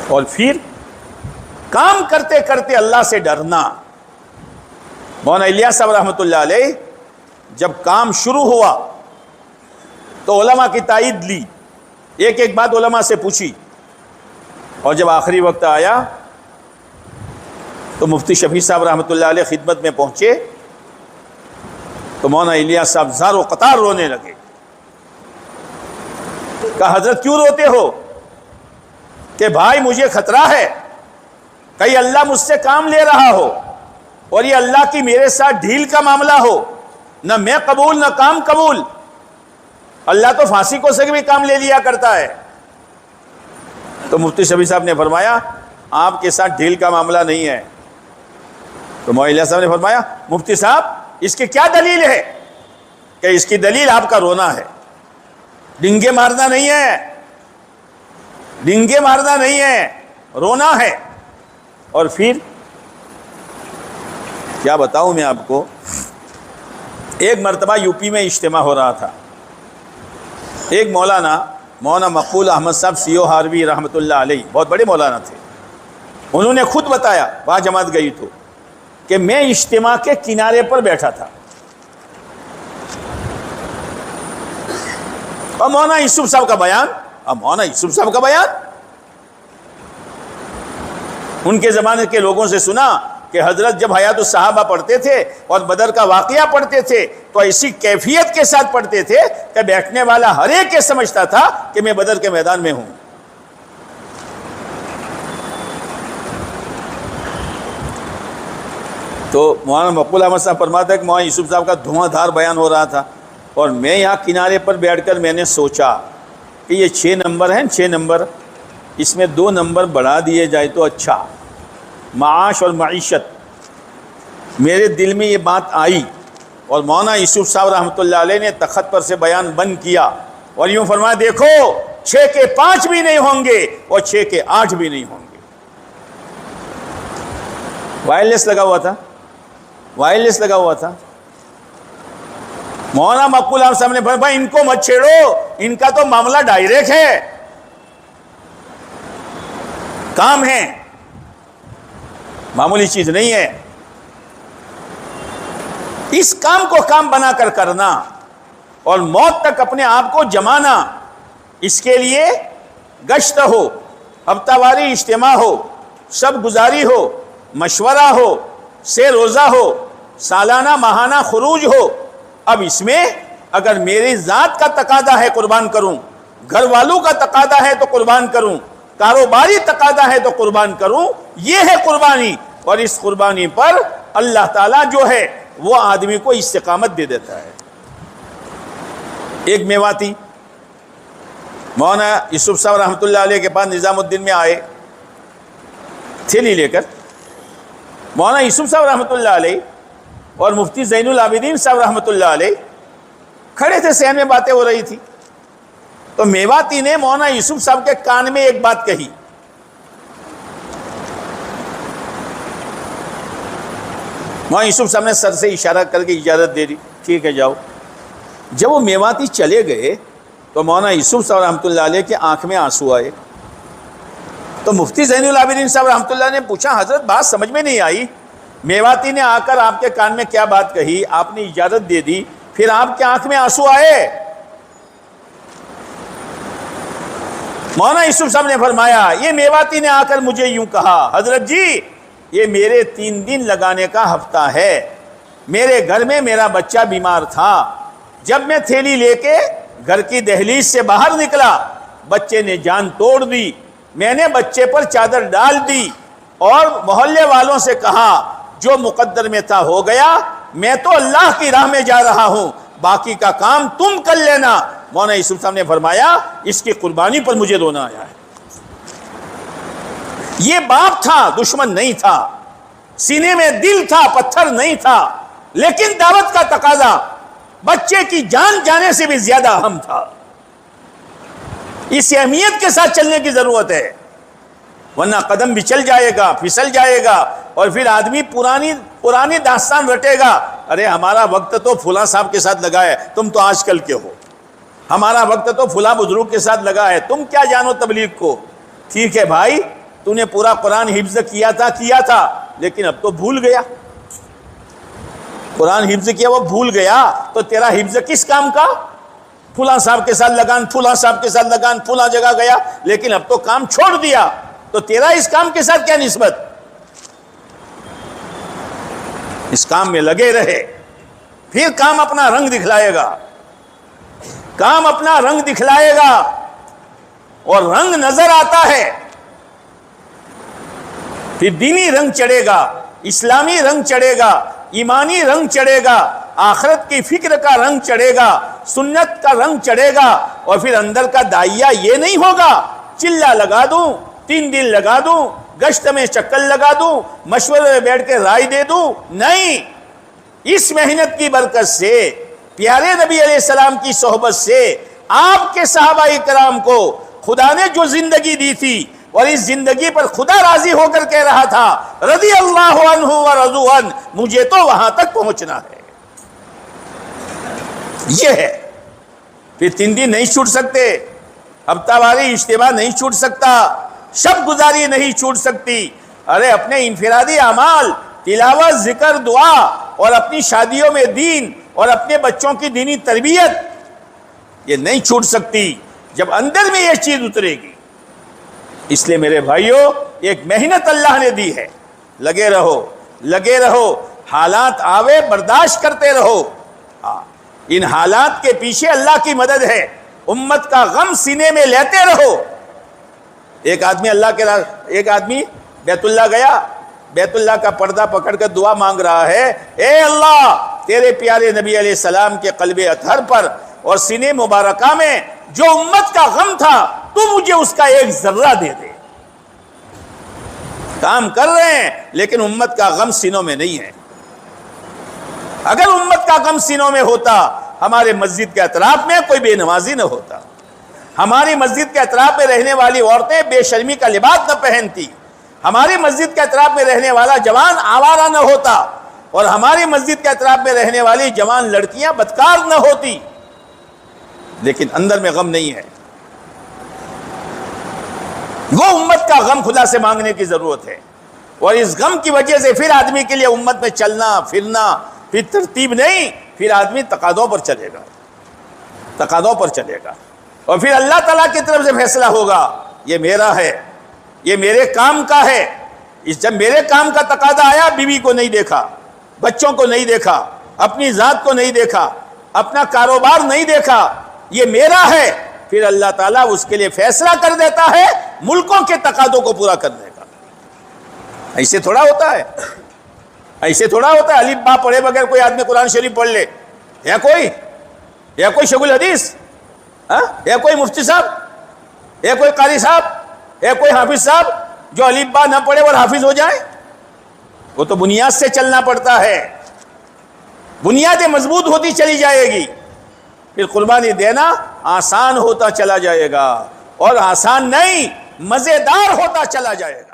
اور پھر کام کرتے کرتے اللہ سے ڈرنا۔ مولانا الیاس صاحب رحمۃ اللہ علیہ جب کام شروع ہوا تو علماء کی تائید لی، ایک ایک بات علماء سے پوچھی، اور جب آخری وقت آیا تو مفتی شفیع صاحب رحمۃ اللہ علیہ خدمت میں پہنچے تو مولانا الیاس صاحب زار و قطار رونے لگے۔ کہا حضرت کیوں روتے ہو؟ کہ بھائی مجھے خطرہ ہے کہیں اللہ مجھ سے کام لے رہا ہو اور یہ اللہ کی میرے ساتھ ڈھیل کا معاملہ ہو، نہ میں قبول نہ کام قبول۔ اللہ تو پھانسی کو سے بھی کام لے لیا کرتا ہے۔ تو مفتی شفیع صاحب نے فرمایا آپ کے ساتھ ڈھیل کا معاملہ نہیں ہے۔ تو مولانا الیاس صاحب نے فرمایا مفتی صاحب اس کی کیا دلیل ہے؟ کہ اس کی دلیل آپ کا رونا ہے، ڈنگے مارنا نہیں ہے، ڈنگے مارنا نہیں ہے، رونا ہے۔ اور پھر کیا بتاؤں میں آپ کو، ایک مرتبہ یو پی میں اجتماع ہو رہا تھا، ایک مولانا مقبول احمد صاحب سیو ہاروی رحمۃ اللہ علیہ، بہت بڑے مولانا تھے، انہوں نے خود بتایا، وہاں جماعت گئی تو، کہ میں اجتماع کے کنارے پر بیٹھا تھا اور مولانا یوسف صاحب کا بیان ان کے زمانے کے لوگوں سے سنا کہ حضرت جب حیات الصحابہ پڑھتے تھے اور بدر کا واقعہ پڑھتے تھے تو ایسی کیفیت کے ساتھ پڑھتے تھے کہ بیٹھنے والا ہر ایک یہ سمجھتا تھا کہ میں بدر کے میدان میں ہوں۔ تو مولانا مقبول احمد صاحب فرماتا ہے کہ مولانا یوسف صاحب کا دھواں دھار بیان ہو رہا تھا اور میں یہاں کنارے پر بیٹھ کر میں نے سوچا کہ یہ 6 نمبر ہیں، 6 نمبر، اس میں 2 نمبر بڑھا دیے جائے تو اچھا، معاش اور معیشت۔ میرے دل میں یہ بات آئی اور مولانا یوسف صاحب رحمۃ اللہ علیہ نے تخت پر سے بیان بند کیا اور یوں فرمایا دیکھو 6 کے 5 بھی نہیں ہوں گے اور 6 کے 8 بھی نہیں ہوں گے۔ وائرلیس لگا ہوا تھا۔ مولانا مقبول احمد صاحب نے فرمایا بھائی ان کو مت چھیڑو، ان کا تو معاملہ ڈائریکٹ ہے، کام ہے، معمولی چیز نہیں ہے۔ اس کام کو کام بنا کر کرنا اور موت تک اپنے آپ کو جمانا، اس کے لیے گشت ہو، ہفتہ واری اجتماع ہو، شب گزاری ہو، مشورہ ہو، سے روزہ ہو، سالانہ ماہانہ خروج ہو۔ اب اس میں اگر میری ذات کا تقاضا ہے قربان کروں، گھر والوں کا تقاضا ہے تو قربان کروں، کاروباری تقاضا ہے تو قربان کروں، یہ ہے قربانی۔ اور اس قربانی پر اللہ تعالیٰ جو ہے وہ آدمی کو استقامت دے دیتا ہے۔ ایک میواتی مولانا یوسف صاحب رحمۃ اللہ علیہ کے پاس نظام الدین میں آئے تھیلی لے کر۔ مولانا یوسف صاحب رحمۃ اللہ علیہ اور مفتی زین العابدین صاحب رحمۃ اللہ علیہ کھڑے تھے، صحن میں باتیں ہو رہی تھی، تو میواتی نے مولانا یوسف صاحب کے کان میں ایک بات کہی۔ مولانا یوسف صاحب نے سر سے اشارہ کر کے اجازت دے دی، ٹھیک ہے جاؤ۔ جب وہ میواتی چلے گئے تو مولانا یوسف صاحب رحمۃ اللہ علیہ کی آنکھ میں آنسو آئے۔ تو مفتی زین العابدین صاحب رحمۃ اللہ نے پوچھا حضرت بات سمجھ میں نہیں آئی، میواتی نے آ کر آپ کے کان میں کیا بات کہی، آپ نے اجازت دے دی، پھر آپ کے آنکھ میں آنسو آئے؟ مولانا یوسف صاحب نے فرمایا یہ میواتی نے آ کر مجھے یوں کہا حضرت جی یہ میرے 3 دن لگانے کا ہفتہ ہے، میرے گھر میں میرا بچہ بیمار تھا، جب میں تھیلی لے کے گھر کی دہلیز سے باہر نکلا بچے نے جان توڑ دی، میں نے بچے پر چادر ڈال دی اور محلے والوں سے کہا جو مقدر میں تھا ہو گیا، میں تو اللہ کی راہ میں جا رہا ہوں، باقی کا کام تم کر لینا۔ مولانا یوسف صاحب نے فرمایا اس کی قربانی پر مجھے رونا آیا ہے۔ یہ باپ تھا، دشمن نہیں تھا، سینے میں دل تھا، پتھر نہیں تھا، لیکن دعوت کا تقاضا بچے کی جان جانے سے بھی زیادہ اہم تھا۔ اس اہمیت کے ساتھ چلنے کی ضرورت ہے، ورنہ قدم بھی چل جائے گا، پھسل جائے گا، اور پھر آدمی پرانی داستان رٹے گا، ارے ہمارا وقت تو فلاں صاحب کے ساتھ لگا ہے، تم تو آج کل کے ہو، ہمارا وقت تو فلاں بزرگ کے ساتھ لگا ہے، تم کیا جانو تبلیغ کو۔ ٹھیک ہے بھائی، تو نے پورا قرآن حفظ کیا تھا لیکن اب تو بھول گیا. قرآن حفظ کیا وہ بھول گیا تو تیرا حفظ کس کام کا؟ فلاں صاحب کے ساتھ لگان، فلاں صاحب کے ساتھ لگان، فلاں جگہ گیا، لیکن اب تو کام چھوڑ دیا، تو تیرا اس کام کے ساتھ کیا نسبت؟ اس کام میں لگے رہے، پھر کام اپنا رنگ دکھلائے گا، کام اپنا رنگ دکھلائے گا، اور رنگ نظر آتا ہے پھر دینی رنگ چڑھے گا، اسلامی رنگ چڑھے گا، ایمانی رنگ چڑھے گا، آخرت کی فکر کا رنگ چڑھے گا، سنت کا رنگ چڑھے گا. اور پھر اندر کا دائیا یہ نہیں ہوگا چلا لگا دوں، 3 دن لگا دوں، گشت میں چکر لگا دوں، مشورے میں بیٹھ کے رائے دے دوں. نہیں، اس محنت کی برکت سے، پیارے نبی علیہ السلام کی صحبت سے، آپ کے صحابہ کرام کو خدا نے جو زندگی دی تھی، اور اس زندگی پر خدا راضی ہو کر کہہ رہا تھا رضی اللہ عنہ ورضوا عنہ، مجھے تو وہاں تک پہنچنا ہے. یہ ہے. پھر 3 دن نہیں چھوٹ سکتے، ہفتہ واری اجتماع نہیں چھوٹ سکتا، شب گزاری نہیں چھوٹ سکتی. ارے اپنے انفرادی اعمال، تلاوت، ذکر، دعا، اور اپنی شادیوں میں دین، اور اپنے بچوں کی دینی تربیت، یہ نہیں چھوٹ سکتی جب اندر میں یہ چیز اترے گی. اس لیے میرے بھائیوں، ایک محنت اللہ نے دی ہے، لگے رہو، لگے رہو، حالات آوے برداشت کرتے رہو. ان حالات کے پیچھے اللہ کی مدد ہے، امت کا غم سینے میں لیتے رہو. ایک آدمی بیت اللہ گیا، بیت اللہ کا پردہ پکڑ کر دعا مانگ رہا ہے، اے اللہ تیرے پیارے نبی علیہ السلام کے قلب اطہر پر اور سینے مبارکہ میں جو امت کا غم تھا تو مجھے اس کا ایک ذرہ دے دے. کام کر رہے ہیں لیکن امت کا غم سینوں میں نہیں ہے. اگر امت کا غم سینوں میں ہوتا، ہمارے مسجد کے اطراف میں کوئی بے نمازی نہ ہوتا، ہماری مسجد کے اطراف میں رہنے والی عورتیں بے شرمی کا لباس نہ پہنتی، ہماری مسجد کے اطراف میں رہنے والا جوان آوارہ نہ ہوتا، اور ہماری مسجد کے اطراف میں رہنے والی جوان لڑکیاں بدکار نہ ہوتی. لیکن اندر میں غم نہیں ہے. وہ امت کا غم خدا سے مانگنے کی ضرورت ہے، اور اس غم کی وجہ سے پھر آدمی کے لیے امت میں چلنا پھرنا پھر ترتیب نہیں، پھر آدمی تقاضوں پر چلے گا، تقاضوں پر چلے گا، اور پھر اللہ تعالیٰ کی طرف سے فیصلہ ہوگا یہ میرا ہے، یہ میرے کام کا ہے. جب میرے کام کا تقاضا آیا، بیوی کو نہیں دیکھا، بچوں کو نہیں دیکھا، اپنی ذات کو نہیں دیکھا، اپنا کاروبار نہیں دیکھا، یہ میرا ہے، پھر اللہ تعالیٰ اس کے لیے فیصلہ کر دیتا ہے ملکوں کے تقاضوں کو پورا کرنے کا. ایسے تھوڑا ہوتا ہے، ایسے تھوڑا ہوتا ہے. الف با پڑھے بغیر کوئی آدمی قرآن شریف پڑھ لے؟ یا کوئی شیخ الحدیث، یا کوئی مفتی صاحب، یا کوئی قاری صاحب، یا کوئی حافظ صاحب جو الف با نہ پڑھے اور حافظ ہو جائے؟ وہ تو بنیاد سے چلنا پڑتا ہے، بنیادیں مضبوط ہوتی چلی جائے گی، پھر قربانی دینا آسان ہوتا چلا جائے گا، اور آسان نہیں، مزیدار ہوتا چلا جائے گا.